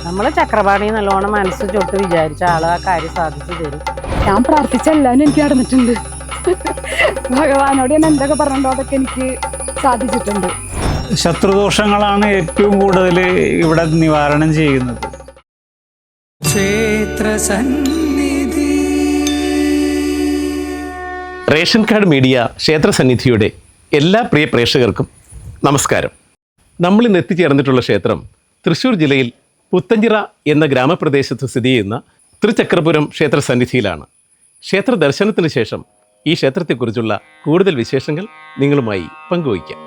നമ്മൾ ചക്രപാണി നല്ലോണം മനസ്സ് ചൊട്ട് വിചാരിച്ച ആള് ആ കാര്യം സാധിച്ചു തരും. ഞാൻ പ്രാർത്ഥിച്ച എല്ലാവരും എനിക്ക് നടന്നിട്ടുണ്ട്. ഭഗവാനോട് ഞാൻ എന്തൊക്കെ പറഞ്ഞോ അതൊക്കെ എനിക്ക് സാധിച്ചിട്ടുണ്ട്. ശത്രുദോഷങ്ങളാണ് ഏറ്റവും കൂടുതൽ ഇവിടെ നിവാരണം ചെയ്യുന്നത്. റേഷൻ കാർഡ് മീഡിയ ക്ഷേത്രസന്നിധിയുടെ എല്ലാ പ്രിയ പ്രേക്ഷകർക്കും നമസ്കാരം. നമ്മളിന്ന് എത്തിച്ചേർന്നിട്ടുള്ള ക്ഷേത്രം തൃശ്ശൂർ ജില്ലയിൽ പുത്തഞ്ചിറ എന്ന ഗ്രാമപ്രദേശത്ത് സ്ഥിതി ചെയ്യുന്ന തൃച്ചക്രപുരം ക്ഷേത്രസന്നിധിയിലാണ്. ക്ഷേത്ര ദർശനത്തിന് ശേഷം ഈ ക്ഷേത്രത്തെക്കുറിച്ചുള്ള കൂടുതൽ വിശേഷങ്ങൾ നിങ്ങളുമായി പങ്കുവയ്ക്കാം.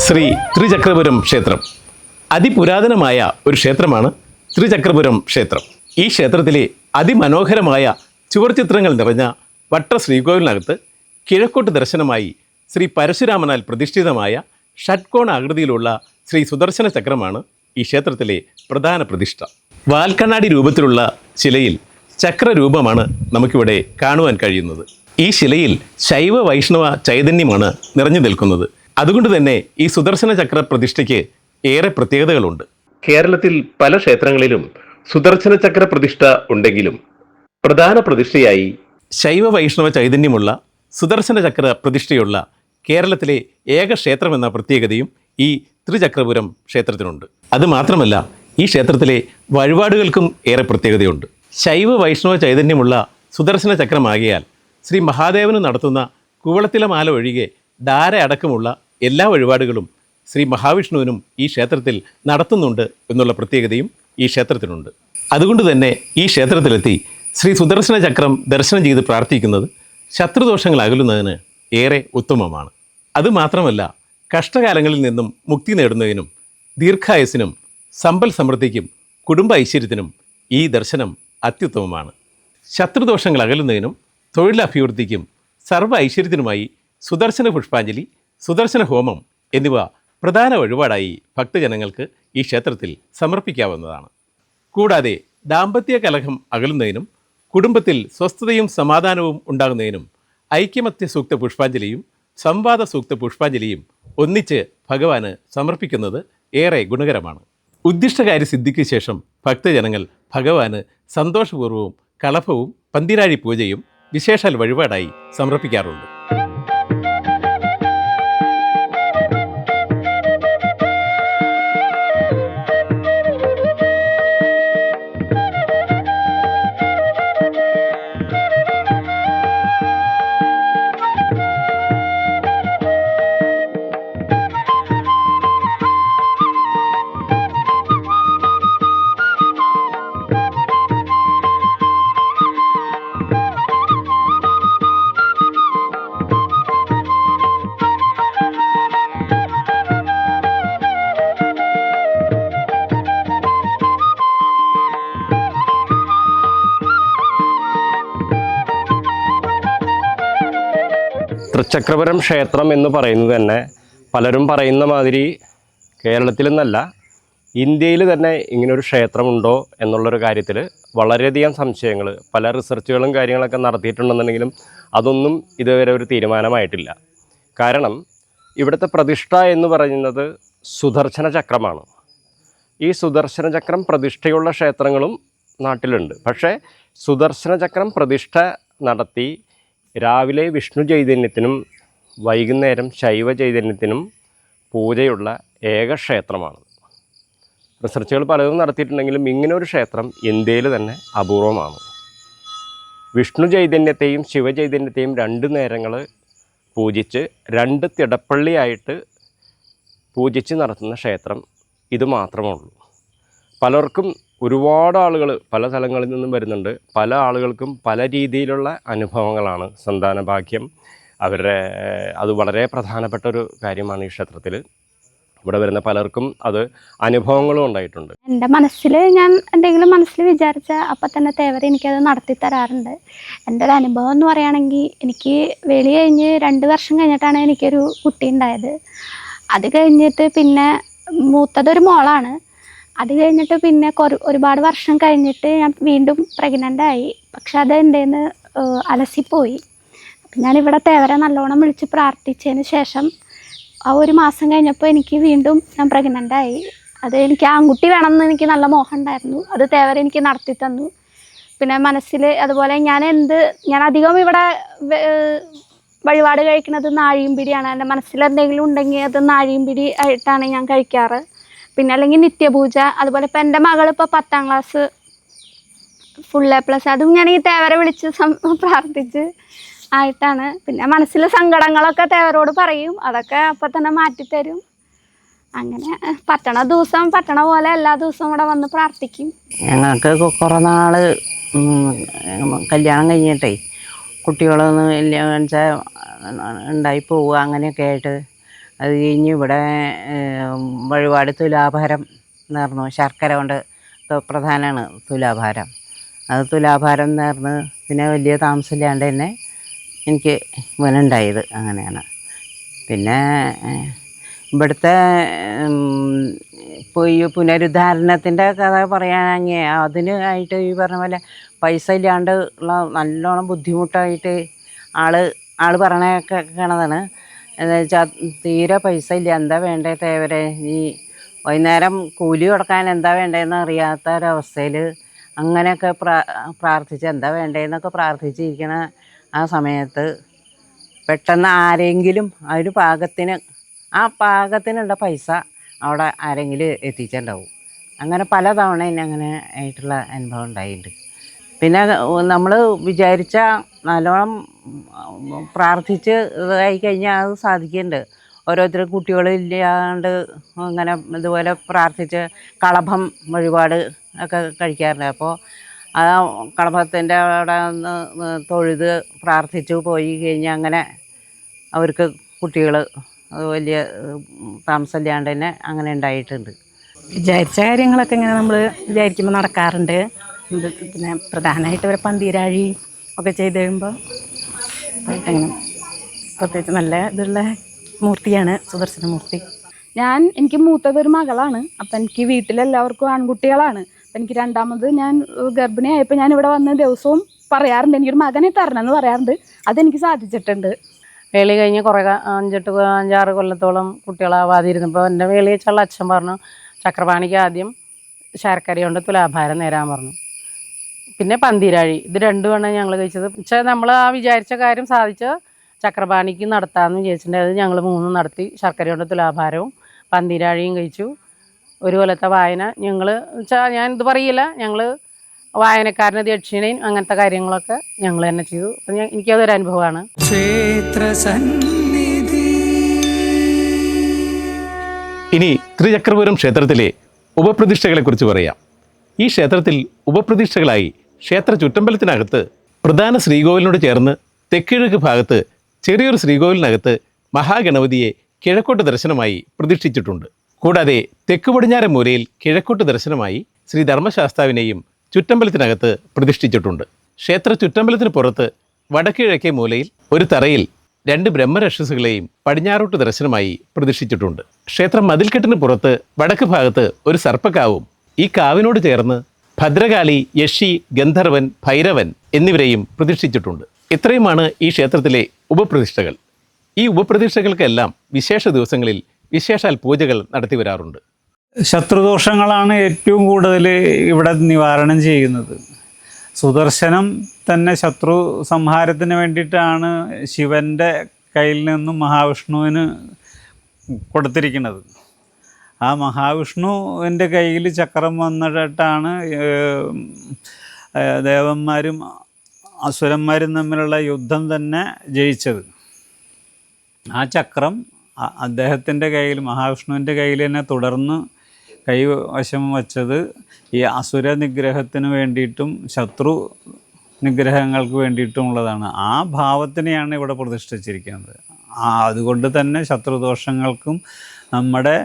ശ്രീ തൃച്ചക്രപുരം ക്ഷേത്രം അതിപുരാതനമായ ഒരു ക്ഷേത്രമാണ്. തൃച്ചക്രപുരം ക്ഷേത്രം ഈ ക്ഷേത്രത്തിലെ അതിമനോഹരമായ ചുവർചിത്രങ്ങൾ നിറഞ്ഞ വട്ട ശ്രീകോവിലിനകത്ത് കിഴക്കോട്ട് ദർശനമായി ശ്രീ പരശുരാമനാൽ പ്രതിഷ്ഠിതമായ ഷഡ്കോണ ആകൃതിയിലുള്ള ശ്രീ സുദർശന ചക്രമാണ് ഈ ക്ഷേത്രത്തിലെ പ്രധാന പ്രതിഷ്ഠ. വാൽക്കണ്ണാടി രൂപത്തിലുള്ള ശിലയിൽ ചക്രരൂപമാണ് നമുക്കിവിടെ കാണുവാൻ കഴിയുന്നത്. ഈ ശിലയിൽ ശൈവ വൈഷ്ണവ ചൈതന്യമാണ് നിറഞ്ഞു നിൽക്കുന്നത്. അതുകൊണ്ട് തന്നെ ഈ സുദർശന ചക്ര പ്രതിഷ്ഠയ്ക്ക് ഏറെ പ്രത്യേകതകളുണ്ട്. കേരളത്തിൽ പല ക്ഷേത്രങ്ങളിലും സുദർശന ചക്ര പ്രതിഷ്ഠ ഉണ്ടെങ്കിലും പ്രധാന പ്രതിഷ്ഠയായി ശൈവ വൈഷ്ണവ ചൈതന്യമുള്ള സുദർശന ചക്ര പ്രതിഷ്ഠയുള്ള കേരളത്തിലെ ഏക ക്ഷേത്രമെന്ന പ്രത്യേകതയും ഈ തൃച്ചക്രപുരം ക്ഷേത്രത്തിനുണ്ട്. അതുമാത്രമല്ല, ഈ ക്ഷേത്രത്തിലെ വഴിപാടുകൾക്കും ഏറെ പ്രത്യേകതയുണ്ട്. ശൈവ വൈഷ്ണവ ചൈതന്യമുള്ള സുദർശന ചക്രമാകിയാൽ ശ്രീ മഹാദേവന് നടത്തുന്ന കുവളത്തിലെ മാല ഒഴികെ ധാര അടക്കമുള്ള എല്ലാ വഴിപാടുകളും ശ്രീ മഹാവിഷ്ണുവിനും ഈ ക്ഷേത്രത്തിൽ നടത്തുന്നുണ്ട് എന്നുള്ള പ്രത്യേകതയും ഈ ക്ഷേത്രത്തിനുണ്ട്. അതുകൊണ്ട് തന്നെ ഈ ക്ഷേത്രത്തിലെത്തി ശ്രീ സുദർശന ചക്രം ദർശനം ചെയ്ത് പ്രാർത്ഥിക്കുന്നത് ശത്രുദോഷങ്ങൾ അകലുന്നതിന് ഏറെ ഉത്തമമാണ്. അതുമാത്രമല്ല, കഷ്ടകാലങ്ങളിൽ നിന്നും മുക്തി നേടുന്നതിനും ദീർഘായുസിനും സമ്പൽ സമൃദ്ധിക്കും കുടുംബ ഐശ്വര്യത്തിനും ഈ ദർശനം അത്യുത്തമമാണ്. ശത്രുദോഷങ്ങൾ അകലുന്നതിനും തൊഴിലഭിവൃദ്ധിക്കും സർവ്വ ഐശ്വര്യത്തിനുമായി സുദർശന പുഷ്പാഞ്ജലി, സുദർശന ഹോമം എന്നിവ പ്രധാന വഴിപാടായി ഭക്തജനങ്ങൾക്ക് ഈ ക്ഷേത്രത്തിൽ സമർപ്പിക്കാവുന്നതാണ്. കൂടാതെ ദാമ്പത്യ കലഹം അകലുന്നതിനും കുടുംബത്തിൽ സ്വസ്ഥതയും സമാധാനവും ഉണ്ടാകുന്നതിനും ഐക്യമത്യ സൂക്ത പുഷ്പാഞ്ജലിയും സംവാദ സൂക്ത പുഷ്പാഞ്ജലിയും ഒന്നിച്ച് ഭഗവാന് സമർപ്പിക്കുന്നത് ഏറെ ഗുണകരമാണ്. ഉദ്ദിഷ്ടകാര്യ സിദ്ധിക്ക് ശേഷം ഭക്തജനങ്ങൾ ഭഗവാന് സന്തോഷപൂർവ്വവും കളഭവും പന്തിരാഴി പൂജയും വിശേഷാൽ വഴിപാടായി സമർപ്പിക്കാറുണ്ട്. തൃച്ചക്രപുരം ക്ഷേത്രം എന്ന് പറയുന്നത് തന്നെ പലരും പറയുന്ന മാതിരി കേരളത്തിലെന്നല്ല, ഇന്ത്യയിൽ തന്നെ ഇങ്ങനൊരു ക്ഷേത്രമുണ്ടോ എന്നുള്ളൊരു കാര്യത്തിൽ വളരെയധികം സംശയങ്ങൾ, പല റിസർച്ചുകളും കാര്യങ്ങളൊക്കെ നടത്തിയിട്ടുണ്ടെന്നുണ്ടെങ്കിലും അതൊന്നും ഇതുവരെ ഒരു തീരുമാനമായിട്ടില്ല. കാരണം ഇവിടുത്തെ പ്രതിഷ്ഠ എന്ന് പറയുന്നത് സുദർശന ചക്രമാണ്. ഈ സുദർശന ചക്രം പ്രതിഷ്ഠയുള്ള ക്ഷേത്രങ്ങളും നാട്ടിലുണ്ട്. പക്ഷേ സുദർശന ചക്രം പ്രതിഷ്ഠ നടത്തി രാവിലെ വിഷ്ണു ചൈതന്യത്തിനും വൈകുന്നേരം ശൈവ ചൈതന്യത്തിനും പൂജയുള്ള ഏക ക്ഷേത്രമാണ്. റിസർച്ചുകൾ പലതും നടത്തിയിട്ടുണ്ടെങ്കിലും ഇങ്ങനെ ഒരു ക്ഷേത്രം ഇന്ത്യയിൽ തന്നെ അപൂർവമാണ്. വിഷ്ണു ചൈതന്യത്തെയും ശിവചൈതന്യത്തെയും 2 നേരങ്ങൾ പൂജിച്ച് 2 തിടപ്പള്ളിയായിട്ട് പൂജിച്ച് നടത്തുന്ന ക്ഷേത്രം ഇത് മാത്രമേ ഉള്ളൂ. പലർക്കും ഒരുപാട് ആളുകൾ പല സ്ഥലങ്ങളിൽ നിന്നും വരുന്നുണ്ട്. പല ആളുകൾക്കും പല രീതിയിലുള്ള അനുഭവങ്ങളാണ്. സന്താന ഭാഗ്യം അത് വളരെ പ്രധാനപ്പെട്ട ഒരു കാര്യമാണ്. ഈ ക്ഷേത്രത്തിൽ ഇവിടെ വരുന്ന പലർക്കും അത് അനുഭവങ്ങളും ഉണ്ടായിട്ടുണ്ട്. എൻ്റെ മനസ്സിൽ ഞാൻ എന്തെങ്കിലും മനസ്സിൽ വിചാരിച്ച അപ്പം തന്നെ തേവർ എനിക്കത് നടത്തി തരാറുണ്ട്. എൻ്റെ ഒരു അനുഭവം എന്ന് പറയുകയാണെങ്കിൽ, എനിക്ക് വേലി കഴിഞ്ഞ് 2 വർഷം കഴിഞ്ഞിട്ടാണ് എനിക്കൊരു കുട്ടി ഉണ്ടായത്. അത് കഴിഞ്ഞിട്ട് പിന്നെ മൂത്തതൊരു മോളാണ്. അത് കഴിഞ്ഞിട്ട് പിന്നെ ഒരുപാട് വർഷം കഴിഞ്ഞിട്ട് ഞാൻ വീണ്ടും പ്രഗ്നൻ്റ് ആയി. പക്ഷെ അത് എൻ്റെ നിന്ന് അലസിപ്പോയി. അപ്പം ഞാനിവിടെ തേവരെ നല്ലോണം വിളിച്ച് പ്രാർത്ഥിച്ചതിന് ശേഷം ആ 1 മാസം കഴിഞ്ഞപ്പോൾ എനിക്ക് വീണ്ടും ഞാൻ പ്രഗ്നൻ്റ് ആയി. അത് എനിക്ക് ആൺകുട്ടി വേണമെന്ന് എനിക്ക് നല്ല മോഹം ഉണ്ടായിരുന്നു. അത് തേവരെ എനിക്ക് നടത്തി തന്നു. പിന്നെ മനസ്സിൽ അതുപോലെ ഞാൻ അധികം ഇവിടെ വഴിപാട് കഴിക്കുന്നത് നാഴിയും പിടിയാണ്. എൻ്റെ മനസ്സിൽ എന്തെങ്കിലും ഉണ്ടെങ്കിൽ അത് നാഴിയും പിടി ആയിട്ടാണ് ഞാൻ കഴിക്കാറ്. പിന്നെ അല്ലെങ്കിൽ നിത്യപൂജ. അതുപോലെ ഇപ്പം എൻ്റെ മകളിപ്പോൾ 10ാം ക്ലാസ് ഫുൾ A+. അതും ഞാൻ ഈ തേവരെ വിളിച്ച് പ്രാർത്ഥിച്ച് ആയിട്ടാണ്. പിന്നെ മനസ്സിലെ സങ്കടങ്ങളൊക്കെ തേവരോട് പറയും. അതൊക്കെ അപ്പം തന്നെ മാറ്റിത്തരും. അങ്ങനെ പറ്റണ ദിവസം പറ്റണ പോലെ എല്ലാ ദിവസവും ഇവിടെ വന്ന് പ്രാർത്ഥിക്കും. ഞങ്ങൾക്ക് കുറേ നാൾ കല്യാണം കഴിഞ്ഞിട്ടേ കുട്ടികളൊന്നും ഇല്ല വെച്ചാൽ ഉണ്ടായി പോവുക അങ്ങനെയൊക്കെ ആയിട്ട്. അത് കഴിഞ്ഞ് ഇവിടെ വഴിപാട് തുലാഭാരം നേർന്നു. ശർക്കര കൊണ്ട് പ്രധാനമാണ് തുലാഭാരം. അത് തുലാഭാരം നേർന്ന് പിന്നെ വലിയ താമസമില്ലാണ്ട് തന്നെ എനിക്ക് ഇവനുണ്ടായത്. അങ്ങനെയാണ്. പിന്നെ ഇവിടുത്തെ ഇപ്പോൾ ഈ പുനരുദ്ധാരണത്തിൻ്റെ കഥ പറയുകയാണെങ്കിൽ അതിനായിട്ട് ഈ പറഞ്ഞ പോലെ പൈസ ഇല്ലാണ്ട് ഉള്ള നല്ലോണം ബുദ്ധിമുട്ടായിട്ട് ആൾ പറയണൊക്കെ കാണതാണ്. എന്താ വെച്ചാൽ തീരെ പൈസ ഇല്ല. എന്താ വേണ്ടേ തേവരെ, ഈ വൈകുന്നേരം കൂലി കൊടുക്കാൻ എന്താ വേണ്ടതെന്ന് അറിയാത്ത ഒരവസ്ഥയിൽ അങ്ങനെയൊക്കെ പ്രാർത്ഥിച്ച് എന്താ വേണ്ടതെന്നൊക്കെ പ്രാർത്ഥിച്ചിരിക്കണ ആ സമയത്ത് പെട്ടെന്ന് ആരെങ്കിലും ആ ഒരു പാകത്തിനുള്ള പൈസ അവിടെ ആരെങ്കിലും എത്തിച്ചിട്ടുണ്ടാവും. അങ്ങനെ പല തവണ അങ്ങനെ ആയിട്ടുള്ള അനുഭവം ഉണ്ടായിട്ടുണ്ട്. പിന്നെ നമ്മൾ വിചാരിച്ച നല്ലോണം പ്രാർത്ഥിച്ച് ഇതായി കഴിഞ്ഞാൽ അത് സാധിക്കുന്നുണ്ട്. ഓരോരുത്തർ കുട്ടികളില്ലാണ്ട് അങ്ങനെ ഇതുപോലെ പ്രാർത്ഥിച്ച് കളഭം വഴിപാട് ഒക്കെ കഴിക്കാറുണ്ട്. അപ്പോൾ ആ കളഭത്തിൻ്റെ അവിടെ ഒന്ന് തൊഴുത് പ്രാർത്ഥിച്ചു പോയി കഴിഞ്ഞാൽ അങ്ങനെ അവർക്ക് കുട്ടികൾ വലിയ താമസമില്ലാണ്ട് തന്നെ അങ്ങനെ ഉണ്ടായിട്ടുണ്ട്. വിചാരിച്ച കാര്യങ്ങളൊക്കെ ഇങ്ങനെ നമ്മൾ വിചാരിക്കുമ്പോൾ നടക്കാറുണ്ട്. പിന്നെ പ്രധാനമായിട്ട് ഇവരെ പന്തീരാഴി ഒക്കെ ചെയ്ത് കഴിയുമ്പോൾ അങ്ങനെ പ്രത്യേകിച്ച് നല്ല ഇതുള്ള മൂർത്തിയാണ് സുദർശനമൂർത്തി. എനിക്ക് മൂത്തതൊരു മകളാണ്. അപ്പം എനിക്ക് വീട്ടിലെല്ലാവർക്കും ആൺകുട്ടികളാണ്. അപ്പം എനിക്ക് രണ്ടാമത് ഞാൻ ഗർഭിണിയായപ്പോൾ ഞാൻ ഇവിടെ വന്ന് ദിവസവും പറയാറുണ്ട് എനിക്കൊരു മകനെ തരണമെന്ന് പറയാറുണ്ട്. അതെനിക്ക് സാധിച്ചിട്ടുണ്ട്. വേളി കഴിഞ്ഞ് കുറേ 5-6 കൊല്ലത്തോളം കുട്ടികളാവാതിരുന്നപ്പോൾ എൻ്റെ വേളി വെച്ചുള്ള അച്ഛൻ പറഞ്ഞു ചക്രപാണിക്ക് ആദ്യം ശർക്കര കൊണ്ട് തുലാഭാരം നേരാൻ പറഞ്ഞു. പിന്നെ പന്തീരാഴി. ഇത് 2 വേണം ഞങ്ങൾ കഴിച്ചത്. പക്ഷേ നമ്മൾ ആ വിചാരിച്ച കാര്യം സാധിച്ച ചക്രപാണിക്ക് നടത്താമെന്ന് വിചാരിച്ചിട്ടുണ്ടെങ്കിൽ അത് ഞങ്ങൾ 3 നടത്തി. ശർക്കര കൊണ്ട് തുലാഭാരവും പന്തീരാഴിയും കഴിച്ചു. 1 കൊല്ലത്തെ വായന ഞങ്ങൾ ഞാൻ ഇത് പറയില്ല, ഞങ്ങൾ വായനക്കാരന് ദക്ഷിണയും അങ്ങനത്തെ കാര്യങ്ങളൊക്കെ ഞങ്ങൾ തന്നെ ചെയ്തു. അപ്പം എനിക്കതൊരു അനുഭവമാണ്. ഇനി ത്രിചക്രപുരം ക്ഷേത്രത്തിലെ ഉപപ്രതിഷ്ഠകളെക്കുറിച്ച് പറയാം. ഈ ക്ഷേത്രത്തിൽ ഉപപ്രതിഷ്ഠകളായി ക്ഷേത്ര ചുറ്റമ്പലത്തിനകത്ത് പ്രധാന ശ്രീകോവിലിനോട് ചേർന്ന് തെക്കിഴക്ക് ഭാഗത്ത് ചെറിയൊരു ശ്രീകോവിലിനകത്ത് മഹാഗണപതിയെ കിഴക്കോട്ട് ദർശനമായി പ്രതിഷ്ഠിച്ചിട്ടുണ്ട്. കൂടാതെ തെക്ക് പടിഞ്ഞാറൻ മൂലയിൽ കിഴക്കോട്ട് ദർശനമായി ശ്രീ ധർമ്മശാസ്താവിനെയും ചുറ്റമ്പലത്തിനകത്ത് പ്രതിഷ്ഠിച്ചിട്ടുണ്ട്. ക്ഷേത്ര ചുറ്റമ്പലത്തിന് പുറത്ത് വടക്കിഴക്കേ മൂലയിൽ ഒരു തറയിൽ 2 ബ്രഹ്മരക്ഷസുകളെയും പടിഞ്ഞാറോട്ട് ദർശനമായി പ്രതിഷ്ഠിച്ചിട്ടുണ്ട്. ക്ഷേത്രം മതിൽക്കെട്ടിന് പുറത്ത് വടക്ക് ഭാഗത്ത് ഒരു സർപ്പക്കാവും ഈ കാവിനോട് ചേർന്ന് ഭദ്രകാളി, യക്ഷി, ഗന്ധർവൻ, ഭൈരവൻ എന്നിവരെയും പ്രതിഷ്ഠിച്ചിട്ടുണ്ട്. ഇത്രയുമാണ് ഈ ക്ഷേത്രത്തിലെ ഉപപ്രതിഷ്ഠകൾ. ഈ ഉപപ്രതിഷ്ഠകൾക്കെല്ലാം വിശേഷ ദിവസങ്ങളിൽ വിശേഷാൽ പൂജകൾ നടത്തി വരാറുണ്ട്. ശത്രുദോഷങ്ങളാണ് ഏറ്റവും കൂടുതൽ ഇവിടെ നിവാരണം ചെയ്യുന്നത്. സുദർശനം തന്നെ ശത്രു സംഹാരത്തിന് വേണ്ടിയിട്ടാണ് ശിവൻ്റെ കയ്യിൽ നിന്നും മഹാവിഷ്ണുവിന് കൊടുത്തിരിക്കുന്നത്. ആ മഹാവിഷ്ണുവിൻ്റെ കയ്യിൽ ചക്രം വന്നിട്ടാണ് ദേവന്മാരും അസുരന്മാരും തമ്മിലുള്ള യുദ്ധം തന്നെ ജയിച്ചത്. ആ ചക്രം അദ്ദേഹത്തിൻ്റെ കയ്യിൽ, മഹാവിഷ്ണുവിൻ്റെ കയ്യിൽ തന്നെ തുടർന്ന് കൈവശം വച്ചത് ഈ അസുര നിഗ്രഹത്തിന് വേണ്ടിയിട്ടും ശത്രു നിഗ്രഹങ്ങൾക്ക് വേണ്ടിയിട്ടുമുള്ളതാണ്. ആ ഭാവത്തിനെയാണ് ഇവിടെ പ്രതിഷ്ഠിച്ചിരിക്കുന്നത്. അതുകൊണ്ട് തന്നെ ശത്രുദോഷങ്ങൾക്കും നമ്മുടെ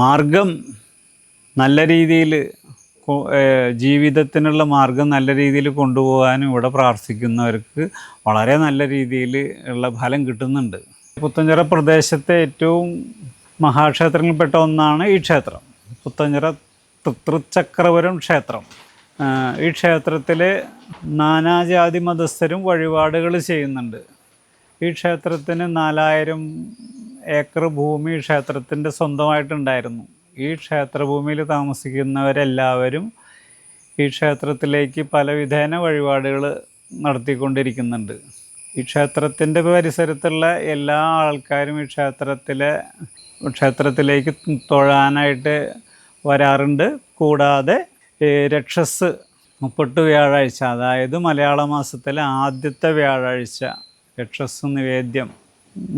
മാർഗം നല്ല രീതിയിൽ, ജീവിതത്തിനുള്ള മാർഗം നല്ല രീതിയിൽ കൊണ്ടുപോകാനും ഇവിടെ പ്രാർത്ഥിക്കുന്നവർക്ക് വളരെ നല്ല രീതിയിൽ ഉള്ള ഫലം കിട്ടുന്നുണ്ട്. പുത്തഞ്ചിറ പ്രദേശത്തെ ഏറ്റവും മഹാക്ഷേത്രങ്ങളിൽപ്പെട്ട ഒന്നാണ് ഈ ക്ഷേത്രം, പുത്തഞ്ചിറ തൃച്ചക്രപുരം ക്ഷേത്രം. ഈ ക്ഷേത്രത്തിൽ നാനാജാതി മതസ്ഥരും വഴിപാടുകൾ ചെയ്യുന്നുണ്ട്. ഈ ക്ഷേത്രത്തിന് 4000 ഏക്കർ ഭൂമി ക്ഷേത്രത്തിൻ്റെ സ്വന്തമായിട്ടുണ്ടായിരുന്നു. ഈ ക്ഷേത്രഭൂമിയിൽ താമസിക്കുന്നവരെല്ലാവരും ഈ ക്ഷേത്രത്തിലേക്ക് പലവിധേന വഴിപാടുകൾ നടത്തിക്കൊണ്ടിരിക്കുന്നുണ്ട്. ഈ ക്ഷേത്രത്തിൻ്റെ പരിസരത്തുള്ള എല്ലാ ആൾക്കാരും ഈ ക്ഷേത്രത്തിലേക്ക് തൊഴാനായിട്ട് വരാറുണ്ട്. കൂടാതെ രക്ഷസ് 30 വ്യാഴാഴ്ച, അതായത് മലയാള മാസത്തിലെ ആദ്യത്തെ വ്യാഴാഴ്ച രക്ഷസ് നിവേദ്യം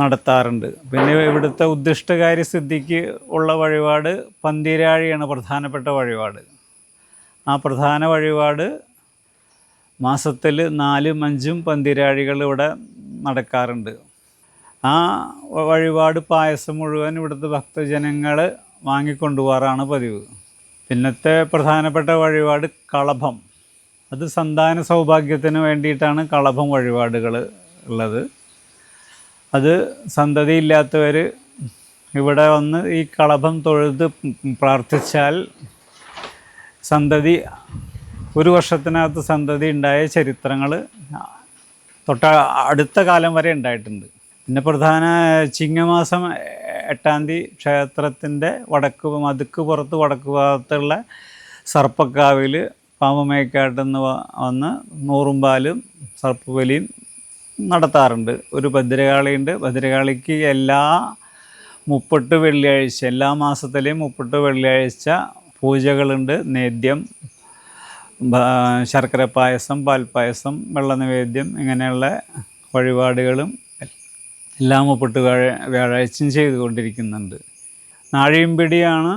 നടത്താറുണ്ട്. പിന്നെ ഇവിടുത്തെ ഉദ്ദിഷ്ടകാര്യ സിദ്ധിക്ക് ഉള്ള വഴിപാട് പന്തീരാഴിയാണ് പ്രധാനപ്പെട്ട വഴിപാട്. ആ പ്രധാന വഴിപാട് മാസത്തിൽ 4ഉം 5ഉം പന്തീരാഴികൾ ഇവിടെ നടക്കാറുണ്ട്. ആ വഴിപാട് പായസം മുഴുവൻ ഇവിടുത്തെ ഭക്തജനങ്ങൾ വാങ്ങിക്കൊണ്ടുപോകാറാണ് പതിവ്. പിന്നത്തെ പ്രധാനപ്പെട്ട വഴിപാട് കളഭം. അത് സന്താന സൗഭാഗ്യത്തിന് വേണ്ടിയിട്ടാണ് കളഭം വഴിപാടുകൾ ഉള്ളത്. അത് സന്തതിയില്ലാത്തവർ ഇവിടെ വന്ന് ഈ കളഭം തൊഴുത് പ്രാർത്ഥിച്ചാൽ ഒരു വർഷത്തിനകത്ത് സന്തതി ഉണ്ടായ ചരിത്രങ്ങൾ അടുത്ത കാലം വരെ ഉണ്ടായിട്ടുണ്ട്. പിന്നെ പ്രധാന ചിങ്ങമാസം 8-ാം തീയതി ക്ഷേത്രത്തിൻ്റെ മതിക്ക് പുറത്ത് വടക്ക് ഭാഗത്തുള്ള സർപ്പക്കാവിൽ പാമ്പുമേക്കാട്ടെന്ന് വന്ന് 100 പാലും സർപ്പബലിയും നടത്താറുണ്ട്. ഒരു ഭദ്രകാളിയുണ്ട്. ഭദ്രകാളിക്ക് എല്ലാ 30 വെള്ളിയാഴ്ച, എല്ലാ മാസത്തിലെയും 30 വെള്ളിയാഴ്ച പൂജകളുണ്ട്. നേദ്യം, ശർക്കര പായസം, പാൽപ്പായസം, വെള്ള നിവേദ്യം, ഇങ്ങനെയുള്ള വഴിപാടുകളും എല്ലാ 30 വ്യാഴാഴ്ചയും ചെയ്തുകൊണ്ടിരിക്കുന്നുണ്ട്. നാഴിയുംപിടിയാണ്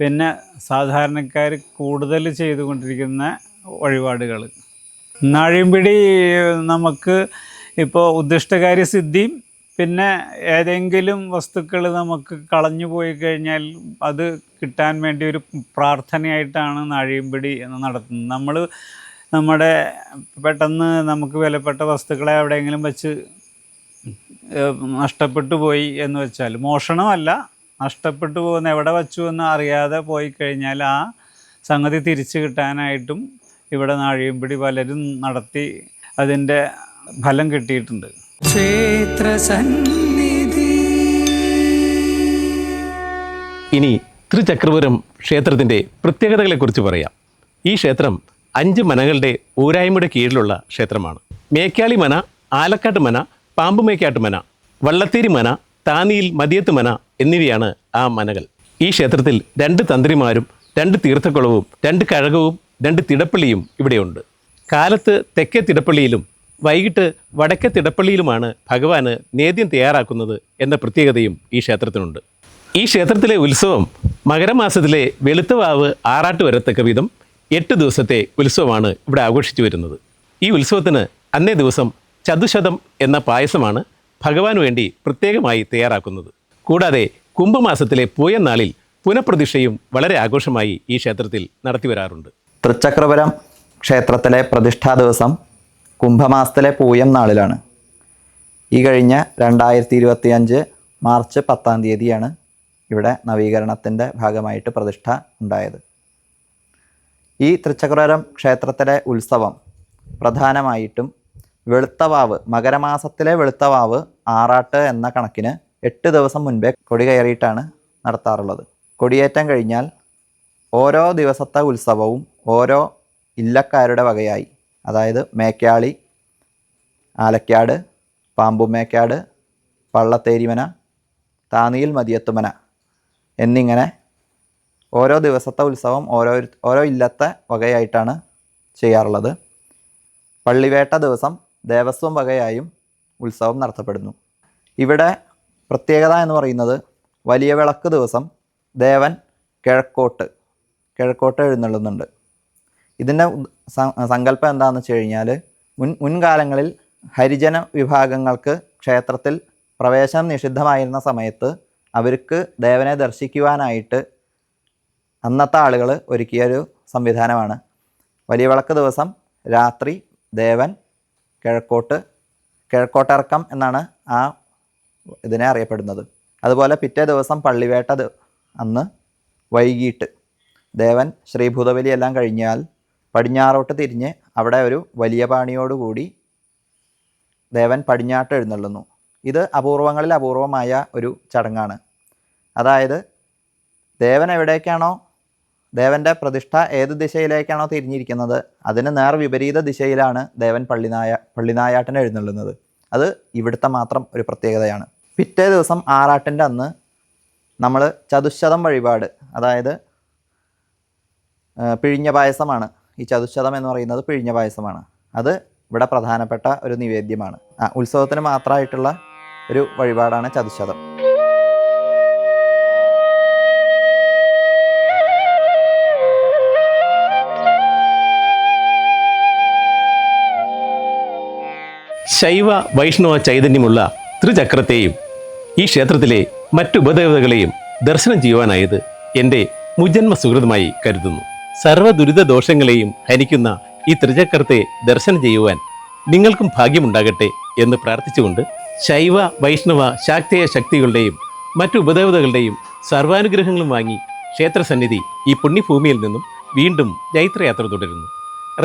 പിന്നെ സാധാരണക്കാർ കൂടുതൽ ചെയ്തുകൊണ്ടിരിക്കുന്ന വഴിപാടുകൾ. നാഴിയുംപിടി നമുക്ക് ഇപ്പോൾ ഉദ്ദിഷ്ടകാര്യ സിദ്ധിയും പിന്നെ ഏതെങ്കിലും വസ്തുക്കൾ നമുക്ക് കളഞ്ഞു പോയി കഴിഞ്ഞാൽ അത് കിട്ടാൻ വേണ്ടി ഒരു പ്രാർത്ഥനയായിട്ടാണ് നാഴിയുംപിടി നടത്തുന്നത്. നമ്മുടെ പെട്ടെന്ന് നമുക്ക് വിലപ്പെട്ട വസ്തുക്കളെ എവിടെയെങ്കിലും വെച്ച് നഷ്ടപ്പെട്ടു പോയി എന്ന് വെച്ചാൽ, മോഷണമല്ല, നഷ്ടപ്പെട്ടു പോകുന്ന എവിടെ വച്ചു എന്ന് അറിയാതെ പോയി കഴിഞ്ഞാൽ ആ സംഗതി തിരിച്ചു കിട്ടാനായിട്ടും ഇവിടെ നാഴിയുംപിടി പലരും നടത്തി അതിൻ്റെ ഫലം കിട്ടിയിട്ടുണ്ട്. ഇനി തൃച്ചക്രപുരം ക്ഷേത്രത്തിൻ്റെ പ്രത്യേകതകളെക്കുറിച്ച് പറയാം. ഈ ക്ഷേത്രം 5 മനകളുടെ ഊരായ്മയുടെ കീഴിലുള്ള ക്ഷേത്രമാണ്. മേക്കാളി മന, ആലക്കാട്ട് മന, പാമ്പുമേക്കാട്ട് മന, വള്ളത്തേരി മന, താനിയിൽ മതിയത്ത് മന എന്നിവയാണ് ആ മനകൾ. ഈ ക്ഷേത്രത്തിൽ 2 തന്ത്രിമാരും 2 തീർത്ഥക്കുളവും 2 കഴകവും 2 തിടപ്പള്ളിയും ഇവിടെയുണ്ട്. കാലത്ത് തെക്കേ തിടപ്പള്ളിയിലും വൈകിട്ട് വടക്കേ തിടപ്പള്ളിയിലുമാണ് ഭഗവാന് നേദ്യം തയ്യാറാക്കുന്നത് എന്ന പ്രത്യേകതയും ഈ ക്ഷേത്രത്തിനുണ്ട്. ഈ ക്ഷേത്രത്തിലെ ഉത്സവം മകരമാസത്തിലെ വെളുത്തവാവ് ആറാട്ട് വരത്തക്ക വിധം 8 ദിവസത്തെ ഉത്സവമാണ് ഇവിടെ ആഘോഷിച്ചു വരുന്നത്. ഈ ഉത്സവത്തിന് അന്നേ ദിവസം ചതുശതം എന്ന പായസമാണ് ഭഗവാന് വേണ്ടി പ്രത്യേകമായി തയ്യാറാക്കുന്നത്. കൂടാതെ കുംഭമാസത്തിലെ പൂയനാളിൽ പുനഃപ്രതിഷ്ഠയും വളരെ ആഘോഷമായി ഈ ക്ഷേത്രത്തിൽ നടത്തി വരാറുണ്ട്. തൃച്ചക്രപുരം ക്ഷേത്രത്തിലെ പ്രതിഷ്ഠാ ദിവസം കുംഭമാസത്തിലെ പൂയം നാളിലാണ്. ഈ കഴിഞ്ഞ 2025 മാർച്ച് 10-ാം തീയതിയാണ് ഇവിടെ നവീകരണത്തിൻ്റെ ഭാഗമായിട്ട് പ്രതിഷ്ഠ ഉണ്ടായത്. ഈ തൃച്ചക്രപുരം ക്ഷേത്രത്തിലെ ഉത്സവം പ്രധാനമായിട്ടും വെളുത്തവാവ്, മകരമാസത്തിലെ വെളുത്തവാവ് ആറാട്ട് എന്ന കണക്കിന് 8 ദിവസം മുൻപേ കൊടി കയറിയിട്ടാണ് നടത്താറുള്ളത്. കൊടിയേറ്റം കഴിഞ്ഞാൽ ഓരോ ദിവസത്തെ ഉത്സവവും ഓരോ ഇല്ലക്കാരുടെ വകയായി, അതായത് മേക്കാളി, ആലക്കാട്, പാമ്പുമേക്കാട്, പള്ളത്തേരിമന, താന്നിയിൽ മതിയത്തുമന എന്നിങ്ങനെ ഓരോ ദിവസത്തെ ഉത്സവം ഓരോ ഇല്ലത്തെ വകയായിട്ടാണ് ചെയ്യാറുള്ളത്. പള്ളിവേട്ട ദിവസം ദേവസ്വം വകയായും ഉത്സവം നടത്തപ്പെടുന്നു. ഇവിടെ പ്രത്യേകത എന്ന് പറയുന്നത് വലിയ വിളക്ക് ദിവസം ദേവൻ കിഴക്കോട്ട് എഴുന്നള്ളുന്നുണ്ട്. ഇതിൻ്റെ സങ്കല്പം എന്താണെന്ന് വെച്ച് കഴിഞ്ഞാൽ മുൻകാലങ്ങളിൽ ഹരിജന വിഭാഗങ്ങൾക്ക് ക്ഷേത്രത്തിൽ പ്രവേശനം നിഷിദ്ധമായിരുന്ന സമയത്ത് അവർക്ക് ദേവനെ ദർശിക്കുവാനായിട്ട് അന്നത്തെ ആളുകൾ ഒരുക്കിയൊരു സംവിധാനമാണ്. വലിയ വിളക്ക് ദിവസം രാത്രി ദേവൻ കിഴക്കോട്ടിറക്കം എന്നാണ് ആ ഇതിനെ അറിയപ്പെടുന്നത്. അതുപോലെ പിറ്റേ ദിവസം പള്ളിവേട്ട അന്ന് വൈകിട്ട് ദേവൻ ശ്രീഭൂതബലി എല്ലാം കഴിഞ്ഞാൽ പടിഞ്ഞാറോട്ട് തിരിഞ്ഞ് അവിടെ ഒരു വലിയ പാണിയോടുകൂടി ദേവൻ പടിഞ്ഞാട്ട് എഴുന്നള്ളുന്നു. ഇത് അപൂർവങ്ങളിൽ അപൂർവമായ ഒരു ചടങ്ങാണ്. അതായത് ദേവൻ എവിടേക്കാണോ, ദേവൻ്റെ പ്രതിഷ്ഠ ഏത് ദിശയിലേക്കാണോ തിരിഞ്ഞിരിക്കുന്നത് അതിന് നേർ വിപരീത ദിശയിലാണ് ദേവൻ പള്ളിനായാട്ടിന് എഴുന്നള്ളുന്നത്. അത് ഇവിടുത്തെ മാത്രം ഒരു പ്രത്യേകതയാണ്. പിറ്റേ ദിവസം ആറാട്ടിൻ്റെ അന്ന് നമ്മൾ ചതുശ്ശതം വഴിപാട്, അതായത് പിഴിഞ്ഞ പായസമാണ്. ഈ ചതുശ്ശതം എന്ന് പറയുന്നത് പിഴിഞ്ഞ പായസമാണ്. അത് ഇവിടെ പ്രധാനപ്പെട്ട ഒരു നിവേദ്യമാണ്. ഉത്സവത്തിന് മാത്രമായിട്ടുള്ള ഒരു വഴിപാടാണ് ചതുശ്ശതം. ശൈവ വൈഷ്ണവ ചൈതന്യമുള്ള ത്രിചക്രത്തെയും ഈ ക്ഷേത്രത്തിലെ മറ്റു ഉപദേവതകളെയും ദർശനം ചെയ്യുവാനായത് എൻ്റെ മുജന്മ സുഹൃതമായി കരുതുന്നു. സർവ്വ ദുരിത ദോഷങ്ങളെയും ഹനിക്കുന്ന ഈ ത്രിചക്രത്തെ ദർശനം ചെയ്യുവാൻ നിങ്ങൾക്കും ഭാഗ്യമുണ്ടാകട്ടെ എന്ന് പ്രാർത്ഥിച്ചുകൊണ്ട് ശൈവ വൈഷ്ണവ ശാക്തേയ ശക്തികളുടെയും മറ്റു ഉപദേവതകളുടെയും സർവാനുഗ്രഹങ്ങളും വാങ്ങി ക്ഷേത്രസന്നിധി ഈ പുണ്യഭൂമിയിൽ നിന്നും വീണ്ടും ജൈത്രയാത്ര തുടരുന്നു.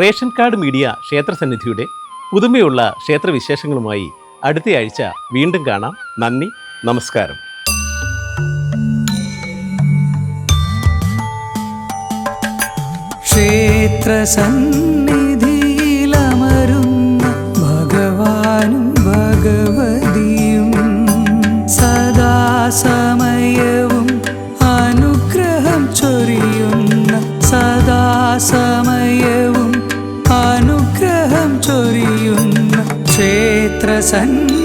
റേഷൻ കാർഡ് മീഡിയ ക്ഷേത്രസന്നിധിയുടെ പുതുമയുള്ള ക്ഷേത്രവിശേഷങ്ങളുമായി അടുത്തയാഴ്ച വീണ്ടും കാണാം. നന്ദി, നമസ്കാരം. ക്ഷേത്രസന്നിധിയിലമരുന്ന ഭഗവാനും ഭഗവതിയും സദാസമയവും അനുഗ്രഹം ചൊരിയുന്ന സദാസമയവും അനുഗ്രഹം ചൊരിയുന്ന ക്ഷേത്രസന്നിധി